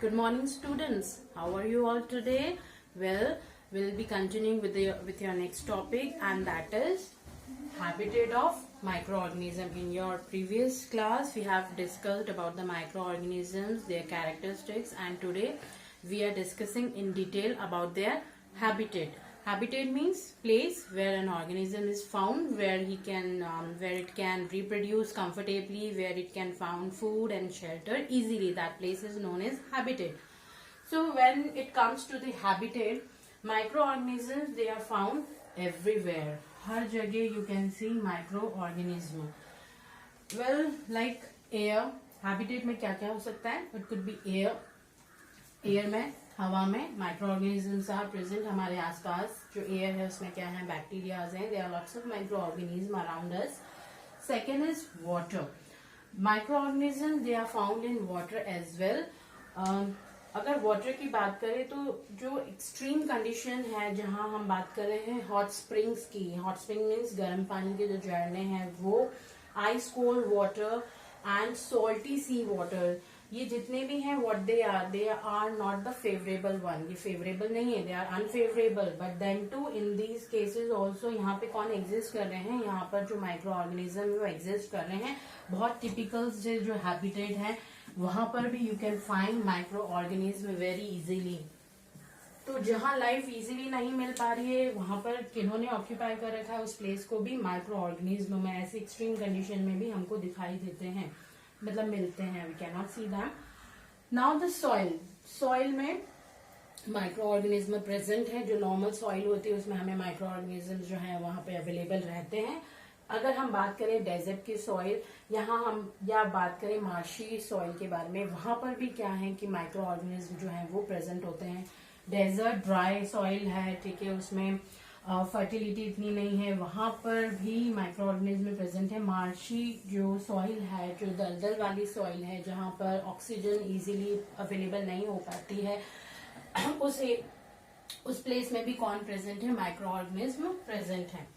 Good morning, students. How are you all today? Well, we'll be continuing with your next topic, and that is habitat of microorganism. In your previous class, we have discussed about the microorganisms, their characteristics, and today we are discussing in detail about their habitat. Habitat means place where an organism is found, where it can reproduce comfortably, where it can find food and shelter easily. That place is known as habitat. So when it comes to the habitat, microorganisms, they are found everywhere. हर जगह you can see microorganism. Well, like air, habitat में क्या क्या हो सकता है? It could be air. Air में, हवा में माइक्रोऑर्गेनिजम्स आर प्रेजेंट. हमारे आसपास जो एयर है उसमें क्या है? बैक्टीरियाज हैं. There are lots of microorganism around us. Second is water. Microorganism they are found in water as well. अगर वाटर की बात करें तो जो एक्सट्रीम कंडीशन है, जहां हम बात कर रहे हैं हॉट स्प्रिंग्स की. हॉट स्प्रिंग मीन्स गर्म पानी के जो झरने हैं वो, ice cold water and salty sea water, ये जितने भी हैं what they are not the favourable one. ये फेवरेबल नहीं है, they are unfavourable. But then too in these cases also यहाँ पे कौन एग्जिस्ट कर रहे हैं? यहाँ पर जो माइक्रो ऑर्गेनिज्म वो एग्जिस्ट कर रहे हैं. बहुत टिपिकल जो हैबिटेट है वहां पर भी you can find micro organism very easily. तो जहां लाइफ इजीली नहीं मिल पा रही है वहां पर किन्होंने ऑक्यूपाई कर रखा है उस प्लेस को भी? माइक्रो ऑर्गेनिज्म में ऐसी एक्सट्रीम कंडीशन में भी हमको दिखाई देते हैं, मतलब मिलते हैं. We can not see them. Now the soil. Soil में माइक्रो ऑर्गेनिज्म प्रेजेंट है. जो नॉर्मल सॉइल होती है उसमें हमें माइक्रो ऑर्गेनिज्म जो है वहां पे अवेलेबल रहते हैं. अगर हम बात करें डेजर्ट की सॉइल, यहाँ हम या बात करें मार्शी सॉइल के बारे में, वहां पर भी क्या है कि माइक्रो ऑर्गेनिज्म जो है वो प्रेजेंट होते हैं. डेजर्ट ड्राई सॉइल है, ठीक है, उसमें फर्टिलिटी इतनी नहीं है, वहां पर भी माइक्रो ऑर्गेनिज्म प्रेजेंट है. मार्शी जो सॉइल है, जो दलदल वाली सॉइल है, जहां पर ऑक्सीजन इजीली अवेलेबल नहीं हो पाती है, उस प्लेस में भी कौन प्रेजेंट है? माइक्रो ऑर्गेनिज्म प्रेजेंट है.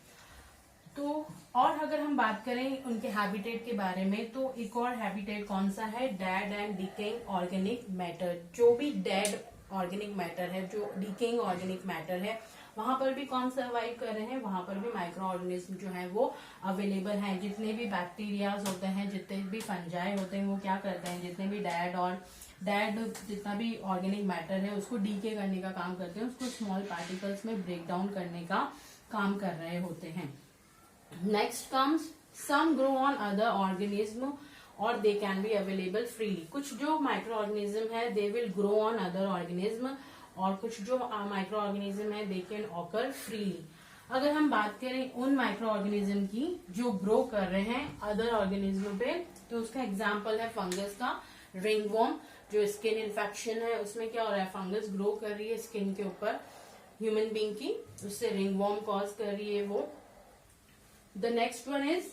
तो और अगर हम बात करें उनके हैबिटेट के बारे में, तो एक और हैबिटेट कौन सा है? Dead and decaying organic matter. जो भी डेड ऑर्गेनिक मैटर है, जो डिकेइंग ऑर्गेनिक मैटर है, वहां पर भी कौन सर्वाइव कर रहे हैं? वहां पर भी माइक्रो ऑर्गेनिज्म जो है वो अवेलेबल हैं. जितने भी बैक्टीरियाज होते हैं, जितने भी फंजाई होते हैं, वो क्या करते हैं? जितने भी डेड जितना भी ऑर्गेनिक मैटर है उसको डीके करने का काम करते हैं, उसको स्मॉल पार्टिकल्स में ब्रेक डाउन करने का काम कर रहे होते हैं. Next comes some grow on other organism और they can be available freely. कुछ जो माइक्रो ऑर्गेनिज्म है they will grow on other organism, और कुछ जो माइक्रो ऑर्गेनिज्म है दे कैन ऑकर फ्रीली. अगर हम बात करें उन माइक्रो ऑर्गेनिज्म की जो ग्रो कर रहे हैं अदर ऑर्गेनिज्म पे, तो उसका एग्जांपल है फंगस का. रिंगवॉर्म, जो स्किन इन्फेक्शन है उसमें क्या हो रहा है? फंगस ग्रो कर रही है स्किन के ऊपर ह्यूमन बींग की, उससे रिंगवॉर्म कॉज कर रही है वो. The next one is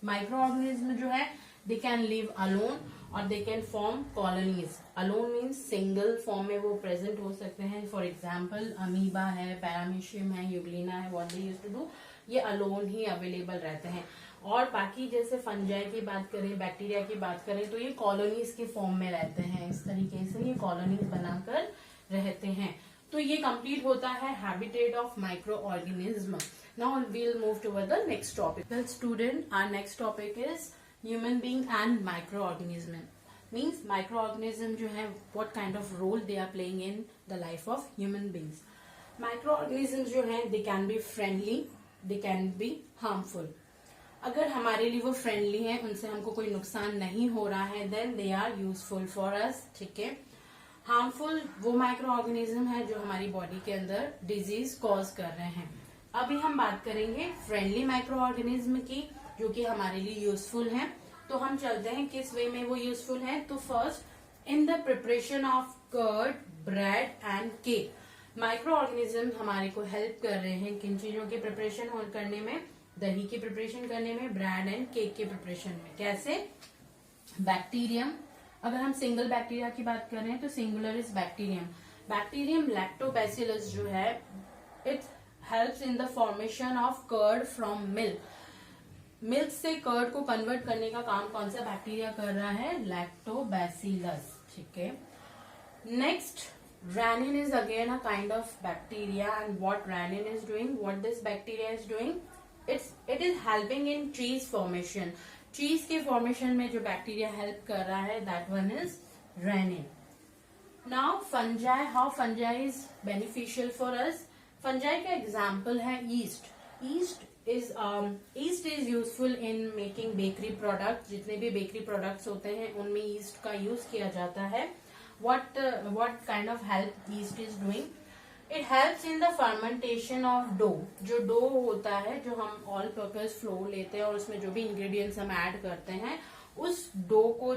micro organism जो है दे कैन लिव अलोन और they can form colonies. Alone means single form में वो प्रेजेंट हो सकते हैं. फॉर एग्जाम्पल अमीबा है, पैरामीशियम है, यूग्लिना है, what they used to do, ये अलोन ही अवेलेबल रहते हैं. और बाकी जैसे फंजाई की बात करें, बैक्टीरिया की बात करें, तो ये कॉलोनीज के फॉर्म में रहते हैं. इस तरीके से ये कॉलोनीज बनाकर रहते हैं. तो ये कंप्लीट होता है habitat of micro organism. Now we'll move toward the next topic. Well student, our next topic is human being and micro organism. Means micro organism जो है what kind of role they are playing in the life of human beings. Micro organism जो है they can be friendly, they can be harmful. अगर हमारे लिए वो friendly है, उनसे हमको कोई नुकसान नहीं हो रहा है, then they are useful for us, ठीक है. हार्मफुल वो माइक्रो ऑर्गेनिज्म है जो हमारी बॉडी के अंदर डिजीज कॉज कर रहे हैं. अभी हम बात करेंगे फ्रेंडली माइक्रो ऑर्गेनिज्म की, जो कि हमारे लिए यूजफुल है. तो हम चलते हैं किस वे में वो यूजफुल है. तो first, in the preparation of curd, bread and cake. Micro organism हमारे को हेल्प कर रहे हैं किन चीजों के प्रिपरेशन करने में? दही की प्रिपरेशन करने में, ब्रेड एंड केक के प्रिपरेशन में. कैसे? बैक्टीरियम. अगर हम सिंगल बैक्टीरिया की बात कर रहे हैं तो singular is bacterium. Bacterium lactobacillus जो है it helps in the formation of curd from milk. Milk से कर्ड को कन्वर्ट करने का काम कौन सा बैक्टीरिया कर रहा है? लैक्टोबैसिलस, ठीक है. Next, rennin is again a kind of bacteria, and what rennin is doing, what this bacteria is doing, it is helping in cheese formation. चीज के फॉर्मेशन में जो बैक्टीरिया हेल्प कर रहा है, that one is rennin. Now fungi, how fungi is beneficial for us. Fungi का example है yeast. Yeast is useful in making bakery product. जितने भी बेकरी प्रोडक्ट्स होते हैं उनमें ईस्ट का यूज किया जाता है. what kind of help yeast is doing? It helps in the fermentation of dough. जो डो होता है, जो हम ऑल पर्पस फ्लोर लेते हैं और उसमें जो भी इंग्रेडिएंट्स हम ऐड करते हैं, उस डो को,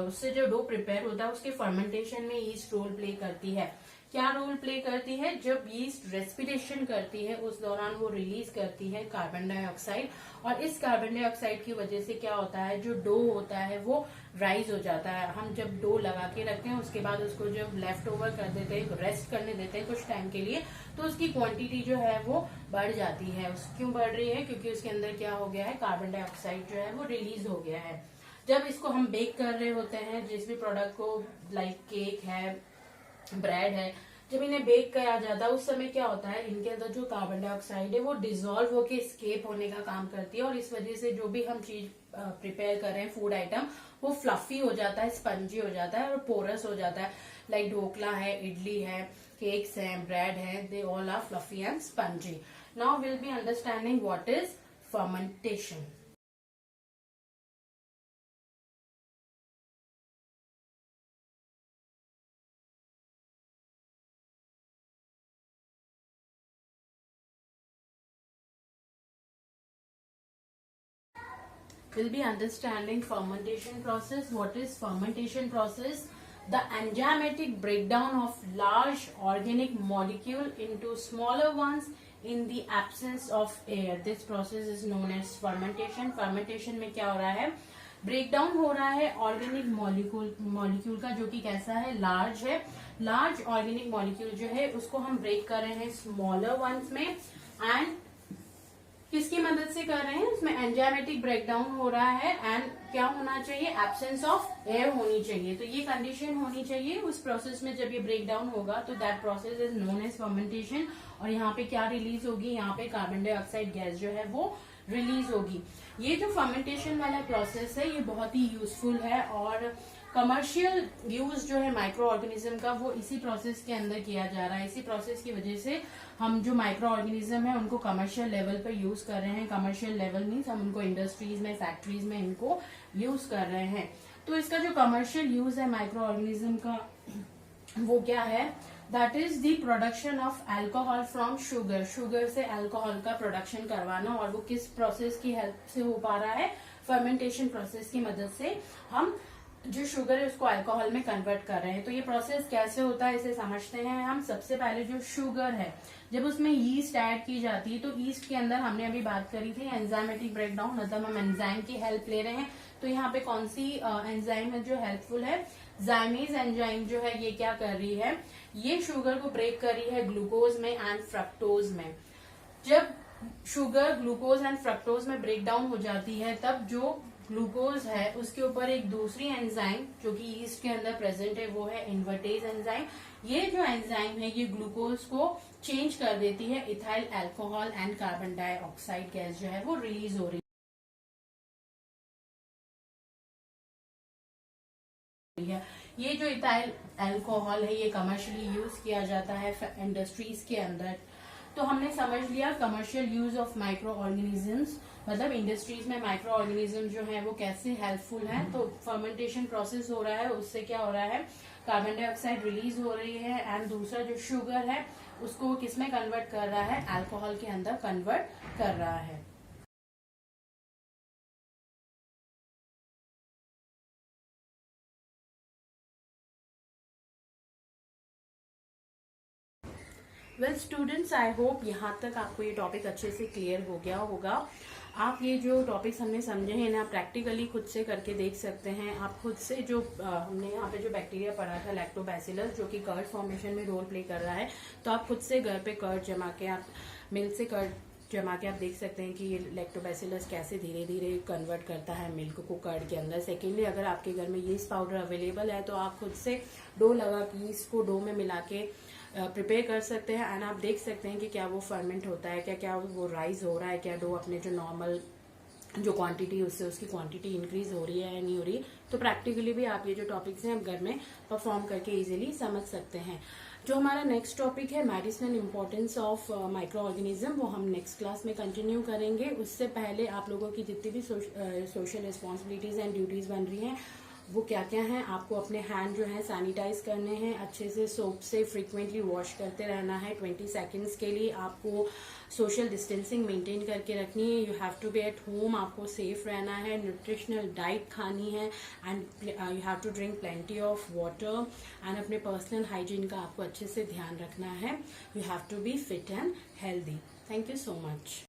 उससे जो डो प्रिपेयर होता है उसके फर्मेंटेशन में ईस्ट रोल प्ले करती है. क्या रोल प्ले करती है? जब यीस्ट रेस्पिरेशन करती है उस दौरान वो रिलीज करती है कार्बन डाइऑक्साइड, और इस कार्बन डाइऑक्साइड की वजह से क्या होता है, जो डो होता है वो राइज हो जाता है. हम जब डो लगा के रखते हैं उसके बाद उसको जब लेफ्ट ओवर कर देते हैं, रेस्ट करने देते हैं कुछ टाइम के लिए, तो उसकी क्वांटिटी जो है वो बढ़ जाती है. क्यों बढ़ रही है? क्योंकि उसके अंदर क्या हो गया है, कार्बन डाइऑक्साइड जो है वो रिलीज हो गया है. जब इसको हम बेक कर रहे होते हैं, जिस भी प्रोडक्ट को, लाइक केक है, ब्रेड है, जब इन्हें बेक किया जाता है उस समय क्या होता है, इनके अंदर जो कार्बन डाइऑक्साइड है वो डिसॉल्व होके एस्केप होने का काम करती है, और इस वजह से जो भी हम चीज प्रिपेयर कर रहे हैं, फूड आइटम, वो फ्लफी हो जाता है, स्पंजी हो जाता है और पोरस हो जाता है. लाइक ढोकला है, इडली है, केक्स हैं, ब्रेड है, they all are fluffy and spongy. Now will be understanding what is fermentation. We'll be understanding fermentation process. What is fermentation process? The enzymatic breakdown of large organic molecule into smaller ones in the absence of air. This process is known as fermentation. Fermentation में क्या हो रहा है? Breakdown हो रहा है organic molecule का, जो कि कैसा है, लार्ज है. लार्ज ऑर्गेनिक मॉलिक्यूल जो है उसको हम ब्रेक कर रहे हैं स्मॉलर वंस में, एंड किसकी मदद से कर रहे हैं, उसमें एंजाइमेटिक ब्रेकडाउन हो रहा है. एंड क्या होना चाहिए, एब्सेंस ऑफ एयर होनी चाहिए. तो ये कंडीशन होनी चाहिए उस प्रोसेस में. जब ये ब्रेकडाउन होगा तो that process is known as fermentation. और यहाँ पे क्या रिलीज होगी, यहाँ पे कार्बन डाइऑक्साइड गैस जो है वो रिलीज होगी. ये जो फर्मेंटेशन वाला प्रोसेस है ये बहुत ही यूजफुल है, और कमर्शियल यूज जो है माइक्रो ऑर्गेनिज्म का वो इसी प्रोसेस के अंदर किया जा रहा है. इसी प्रोसेस की वजह से हम जो माइक्रो ऑर्गेनिज्म है उनको कमर्शियल लेवल पर यूज कर रहे हैं. कमर्शियल लेवल मीन्स हम उनको इंडस्ट्रीज में, फैक्ट्रीज में इनको यूज कर रहे हैं. तो इसका जो कमर्शियल यूज है माइक्रो ऑर्गेनिज्म का, वो क्या है, that is the production of alcohol from sugar. Sugar से अल्कोहल का प्रोडक्शन करवाना, और वो किस प्रोसेस की हेल्प से हो पा रहा है, फर्मेंटेशन प्रोसेस की मदद से हम जो शुगर है उसको अल्कोहल में कन्वर्ट कर रहे हैं. तो ये प्रोसेस कैसे होता है इसे समझते हैं हम. सबसे पहले जो शुगर है, जब उसमें यीस्ट ऐड की जाती है तो यीस्ट के अंदर हमने अभी बात करी थी एंजाइमेटिक ब्रेकडाउन, मतलब हम एंजाइम की हेल्प ले रहे हैं. तो यहाँ पे कौन सी एंजाइम है जो हेल्पफुल है, जाइमेज एंजाइम जो है ये क्या कर रही है, ये शुगर को ब्रेक कर रही है ग्लूकोज में एंड फ्रक्टोज में. जब शुगर ग्लूकोज एंड फ्रक्टोज में ब्रेकडाउन हो जाती है तब जो ग्लूकोज है उसके ऊपर एक दूसरी एंजाइम जो कि यीस्ट के अंदर प्रेजेंट है वो है इन्वर्टेज एंजाइम. ये जो एंजाइम है ये ग्लूकोज को चेंज कर देती है ethyl alcohol and carbon dioxide gas जो है वो रिलीज हो रही है. ये जो इथाइल अल्कोहल है ये कमर्शियली यूज किया जाता है इंडस्ट्रीज के अंदर. तो हमने समझ लिया commercial use of micro organisms, मतलब इंडस्ट्रीज में माइक्रो ऑर्गेनिज्म जो है वो कैसे हेल्पफुल है. तो फर्मेंटेशन प्रोसेस हो रहा है, उससे क्या हो रहा है, कार्बन डाइऑक्साइड रिलीज हो रही है, एंड दूसरा जो शुगर है उसको किसमें कन्वर्ट कर रहा है, अल्कोहल के अंदर कन्वर्ट कर रहा है. वेल स्टूडेंट्स, आई होप यहाँ तक आपको ये टॉपिक अच्छे से क्लियर हो गया होगा. आप ये जो टॉपिक्स हमने समझे हैं ना, प्रैक्टिकली खुद से करके देख सकते हैं. आप खुद से जो हमने यहाँ पे जो बैक्टीरिया पढ़ा था लैक्टोबैसिलस, जो कि कर्ड फॉर्मेशन में रोल प्ले कर रहा है, तो आप खुद से घर पे कर्ड जमा के, आप मिल्क से कर्ड जमा के आप देख सकते हैं कि ये लैक्टोबैसिलस कैसे धीरे धीरे कन्वर्ट करता है मिल्क को कर्ड के अंदर। सेकेंडली, अगर आपके घर में यीस्ट पाउडर अवेलेबल है तो आप खुद से डो लगा के इसको डो में मिला के प्रिपेयर कर सकते हैं। एंड आप देख सकते हैं कि क्या वो फर्मेंट होता है, क्या क्या वो राइज हो रहा है, क्या डो अपने जो नॉर्मल जो क्वांटिटी उससे उसकी क्वांटिटी इंक्रीज हो रही है या नहीं हो रही है। तो प्रैक्टिकली भी आप ये जो टॉपिक्स हैं आप घर में परफॉर्म करके इजीली समझ सकते हैं। जो हमारा नेक्स्ट टॉपिक है medicinal importance of micro organism, वो हम नेक्स्ट क्लास में कंटिन्यू करेंगे। उससे पहले आप लोगों की जितनी भी सोशल रिस्पॉन्सिबिलिटीज एंड ड्यूटीज बन रही हैं वो क्या क्या हैं। आपको अपने हैंड जो है सैनिटाइज करने हैं, अच्छे से सोप से फ्रीक्वेंटली वॉश करते रहना है 20 सेकेंड्स के लिए। आपको सोशल डिस्टेंसिंग मेंटेन करके रखनी है। You have to be at home, आपको सेफ रहना है, न्यूट्रिशनल डाइट खानी है and you have to drink plenty of water and अपने पर्सनल हाइजीन का आपको अच्छे से ध्यान रखना है। You have to be fit and healthy. Thank you so much.